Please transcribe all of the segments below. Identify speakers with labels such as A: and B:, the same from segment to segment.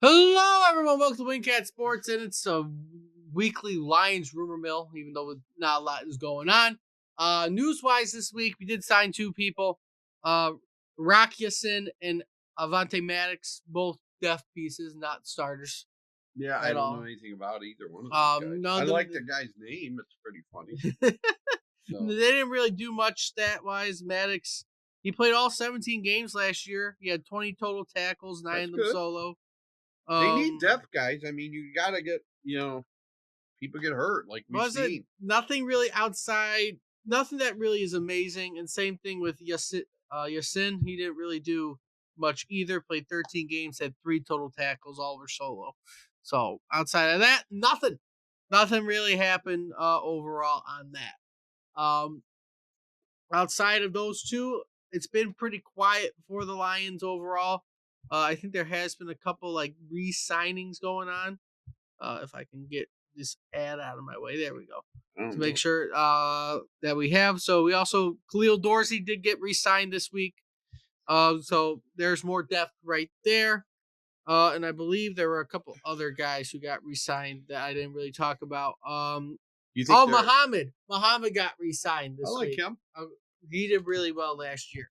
A: Hello, everyone. Welcome to Wingcat Sports, and it's a weekly Lions rumor mill, even though not a lot is going on. News-wise this week, we did sign two people, uh, Rock Ya-Sin and Avante Maddox, both depth pieces, not starters
B: Yeah, I
A: at
B: don't know
A: all.
B: anything about either one of these guys.
A: None
B: I
A: of them,
B: like the guy's name; it's pretty funny.
A: they
B: So
A: didn't really do much stat-wise. Maddox, he played all 17 games last year. He had 20 total tackles, 9
B: that's
A: of them
B: good.
A: solo.
B: They need
A: Um,
B: depth guys. I mean, you got to get people get hurt like we've
A: Was it
B: seen.
A: nothing really outside? Nothing that really is amazing. And same thing with Yasin. He didn't really do much either. Played 13 games, had 3 total tackles, all were solo. So outside of that, nothing. Nothing really happened overall on that. Outside of those two, it's been pretty quiet for the Lions overall. I think there has been a couple like re-signings going on. If I can get this ad out of my way. There we go.
B: I
A: To
B: don't
A: make
B: know.
A: sure that we have. So we also Khalil Dorsey did get re-signed this week. So there's more depth right there. And I believe there were a couple other guys who got re-signed that I didn't really talk about.
B: You think they're?
A: Muhammad. Muhammad got re-signed
B: I
A: this
B: like
A: week.
B: him.
A: He did really well last year.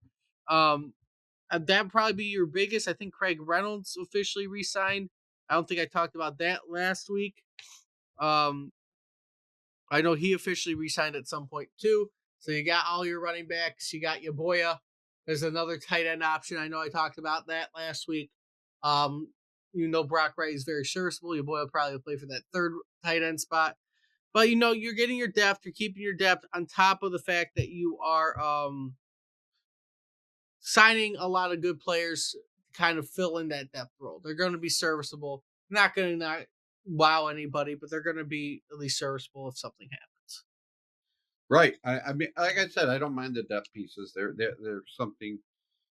A: That'd probably be your biggest. I think Craig Reynolds officially re-signed. I don't think I talked about that last week. Um, I know he officially re-signed at some point too. So you got all your running backs. You got your Boya. There's another tight end option. I know I talked about that last week. Brock Wright is very serviceable. Your boy will probably play for that third tight end spot. But you're getting your depth. You're keeping your depth on top of the fact that you are signing a lot of good players to kind of fill in that depth role. They're going to be serviceable. Not going to not wow anybody, but they're going to be at least serviceable if something happens.
B: Right. I mean, like I said, I don't mind the depth pieces. They're something.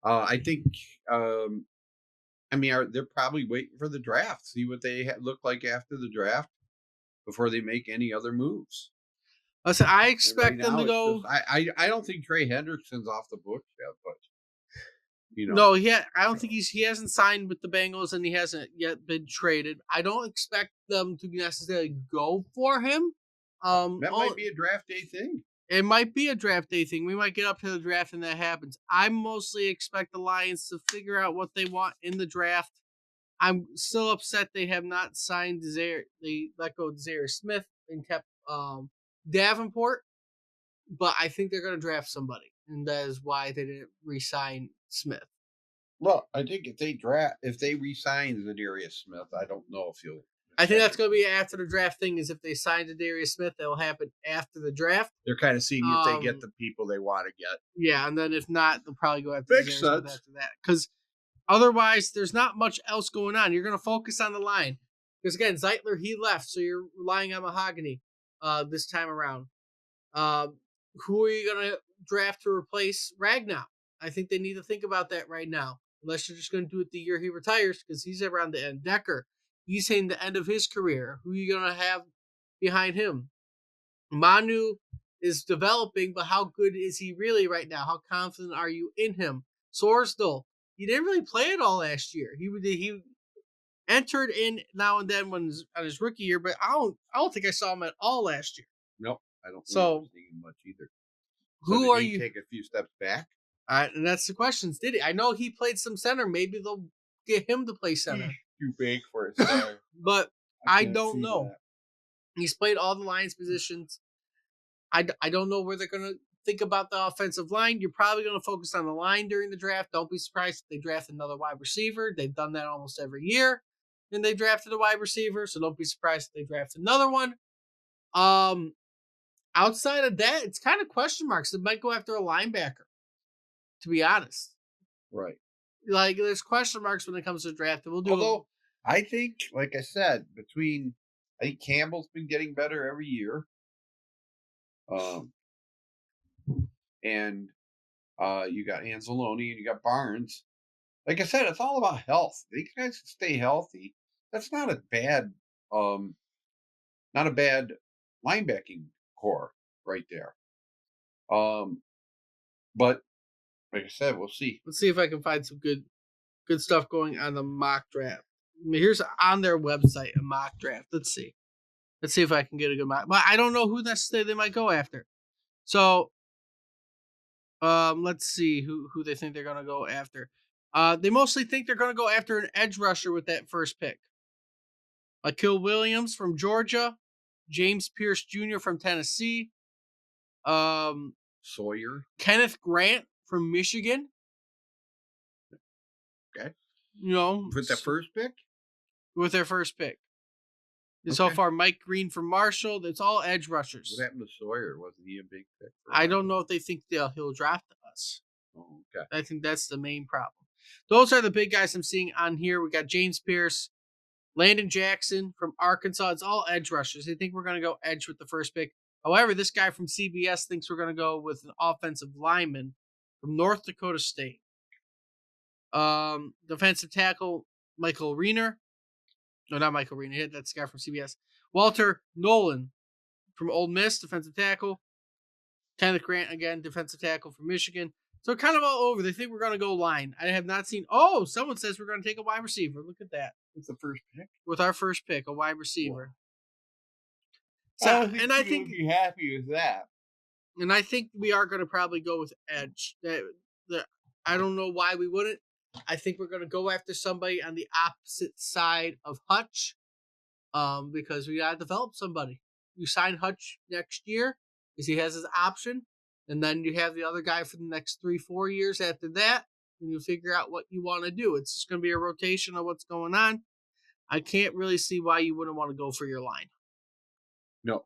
B: I think. I mean, they're probably waiting for the draft, see what they look like after the draft before they make any other moves.
A: Listen, I
B: And right
A: expect them to
B: now, it's just
A: go.
B: I don't think Trey Hendrickson's off the books yet, but
A: No, I don't think he hasn't signed with the Bengals and he hasn't yet been traded. I don't expect them to necessarily go for him.
B: that might be a draft day thing.
A: It might be a draft day thing. We might get up to the draft and that happens. I mostly expect the Lions to figure out what they want in the draft. I'm still upset they have not signed They let go of Zaire Smith and kept Davenport, but I think they're going to draft somebody, and that is why they didn't re-sign Smith.
B: Well, I think if they re-sign Darius Smith, I don't know if you'll.
A: I think that's going to be after the draft thing. Is if they sign Darius Smith, that will happen after the draft.
B: They're kind of seeing if they get the people they want to get.
A: Yeah, and then if not, they'll probably go after
B: Makes
A: Smith
B: sense.
A: after that. Because otherwise, there's not much else going on. You're going to focus on the line. Because again, Zeitler, he left, so you're relying on Mahogany this time around. Who are you going to draft to replace Ragnow? I think they need to think about that right now. Unless you're just going to do it the year he retires, because he's around the end. Decker, he's saying the end of his career. Who are you going to have behind him? Manu is developing, but how good is he really right now? How confident are you in him? Sorsdal, he didn't really play it all last year. He entered in now and then when on his rookie year, but I don't think I saw him at all last year.
B: Nope, I don't
A: So
B: see him much either. So
A: who
B: did
A: are
B: he
A: you?
B: take a few steps back?
A: And that's the questions. Did he? I know he played some center. Maybe they'll get him to play center.
B: Too big for a center.
A: But I don't know.
B: That.
A: He's played all the Lions positions. I don't know where they're going to think about the offensive line. You're probably going to focus on the line during the draft. Don't be surprised if they draft another wide receiver. They've done that almost every year. And they drafted a wide receiver, so don't be surprised if they draft another one. Outside of that, it's kind of question marks. They might go after a linebacker, to be honest.
B: Right.
A: Like, there's question marks when it comes to draft. We'll do.
B: Although, I think, like I said, I think Campbell's been getting better every year. And you got Anzalone and you got Barnes. Like I said, it's all about health. These guys can stay healthy. That's not a bad linebacking core right there. But like I said, we'll see.
A: Let's see if I can find some good stuff going on the mock draft. Here's on their website a mock draft. Let's see. Let's see if I can get a good mock. But I don't know who necessarily they might go after. So let's see who they think they're gonna go after. They mostly think they're gonna go after an edge rusher with that first pick. Akil Williams from Georgia, James Pierce Jr. from Tennessee, um,
B: Sawyer.
A: Kenneth Grant from Michigan.
B: Okay.
A: You know,
B: With the first pick?
A: with their first pick. And so
B: Okay.
A: far, Mike Green from Marshall. That's all edge rushers.
B: What happened to Sawyer? Wasn't he a big pick?
A: I don't know if they think he'll draft us.
B: Oh, okay.
A: I think that's the main problem. Those are the big guys I'm seeing on here. We got James Pierce, Landon Jackson from Arkansas. It's all edge rushers. They think we're going to go edge with the first pick. However, this guy from CBS thinks we're going to go with an offensive lineman from North Dakota State. Defensive tackle Michael Reiner. No, not Michael Reiner. That's the guy from CBS. Walter Nolan from Ole Miss, defensive tackle. Kenneth Grant again, defensive tackle from Michigan. So kind of all over. They think we're going to go line. I have not seen. Oh, someone says we're going to take a wide receiver. Look at that.
B: What's the first pick?
A: With our first pick, a wide receiver.
B: So,
A: So,
B: I think
A: and I
B: you
A: think,
B: would be happy with that.
A: and I think we are going to probably go with edge. I don't know why we wouldn't. I think we're going to go after somebody on the opposite side of Hutch, because we got to develop somebody. You sign Hutch next year because he has his option, and then you have the other guy for the next 3-4 years after that, and you figure out what you want to do. It's just going to be a rotation of what's going on. I can't really see why you wouldn't want to go for your line.
B: No.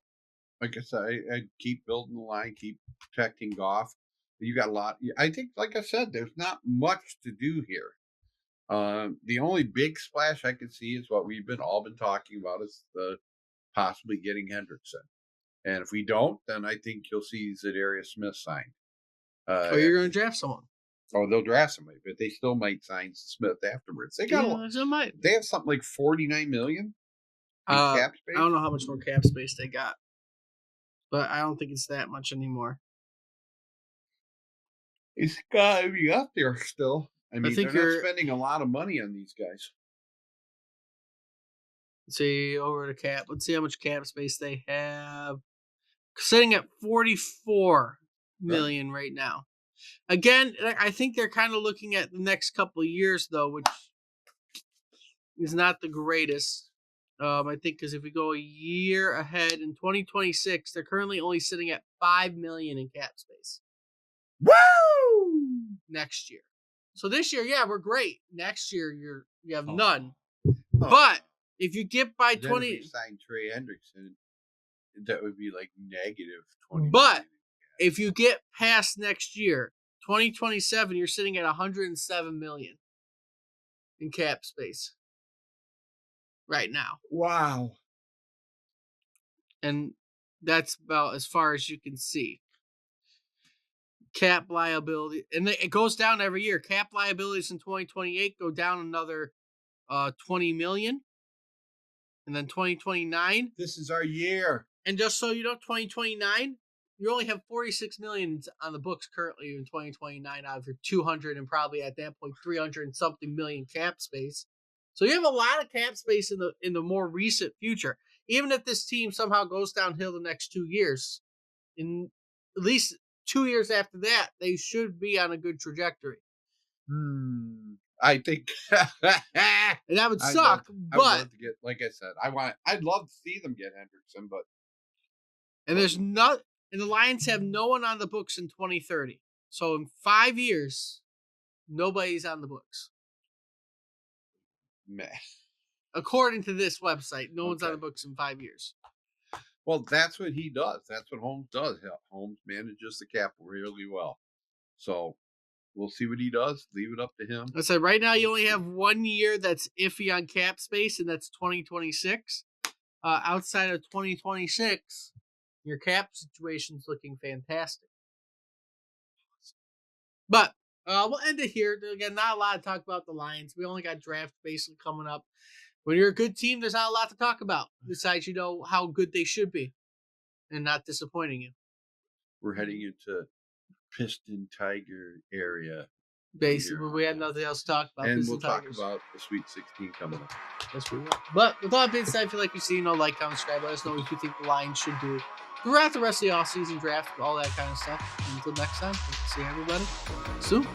B: Like I said, I keep building the line, keep protecting Goff. You got a lot. I think, like I said, there's not much to do here. The only big splash I can see is what we've all been talking about is the possibly getting Hendrickson. And if we don't, then I think you'll see Zadarius Smith signed.
A: Or you're going to draft someone.
B: Or they'll draft somebody, but they still might sign Smith afterwards. They got they have something like $49 million in cap space.
A: I don't know how much more cap space they got, but I don't think it's that much anymore.
B: It's got to be up there still. I mean,
A: think
B: they're not spending a lot of money on these guys.
A: Let's see, over the cap. Let's see how much cap space they have. Sitting at $44 million right now. Again, I think they're kind of looking at the next couple of years, though, which is not the greatest. I think because if we go a year ahead in 2026, they're currently only sitting at $5 million in cap space.
B: Woo!
A: Next year. So this year, yeah, we're great. Next year, you have none.
B: Oh.
A: But if you get by
B: then
A: 20,
B: if we sign Trey Hendrickson, that would be like negative 20.
A: But if you get past next year, 2027, you're sitting at $107 million in cap space right now.
B: Wow.
A: And that's about as far as you can see. Cap liability, and it goes down every year. Cap liabilities in 2028 go down another 20 million. And then 2029.
B: This is our year.
A: And just so you know, 2029, you only have 46 million on the books currently in 2029 out of your 200 and probably at that point 300 and something million cap space. So you have a lot of cap space in the more recent future. Even if this team somehow goes downhill the next 2 years, in at least 2 years after that, they should be on a good trajectory.
B: I think
A: and that would suck, but
B: I would love to get, like I said, I'd love to see them get Hendrickson, but
A: there's not, and the Lions have no one on the books in 2030. So in 5 years, nobody's on the books.
B: Meh.
A: According to this website, no one's on the books in 5 years.
B: Well, that's what he does. That's what Holmes does. Holmes manages the cap really well. So we'll see what he does. Leave it up to him.
A: I said right now you only have 1 year that's iffy on cap space, and that's 2026. Outside of 2026, your cap situation's looking fantastic. But we'll end it here. Again, not a lot to talk about the Lions. We only got draft basically coming up. When you're a good team, there's not a lot to talk about besides how good they should be and not disappointing you.
B: We're heading into Piston Tiger area.
A: Basically,
B: here
A: but
B: on
A: we had
B: that.
A: nothing else to talk about.
B: And
A: This
B: we'll
A: is
B: talk
A: Tigers.
B: about the Sweet 16 coming up.
A: Yes, we will. But with all that being said, I feel like you see, like, comment, subscribe. Let us know what you think the Lions should do throughout the rest of the offseason draft, all that kind of stuff. And until next time, hope to see everybody soon.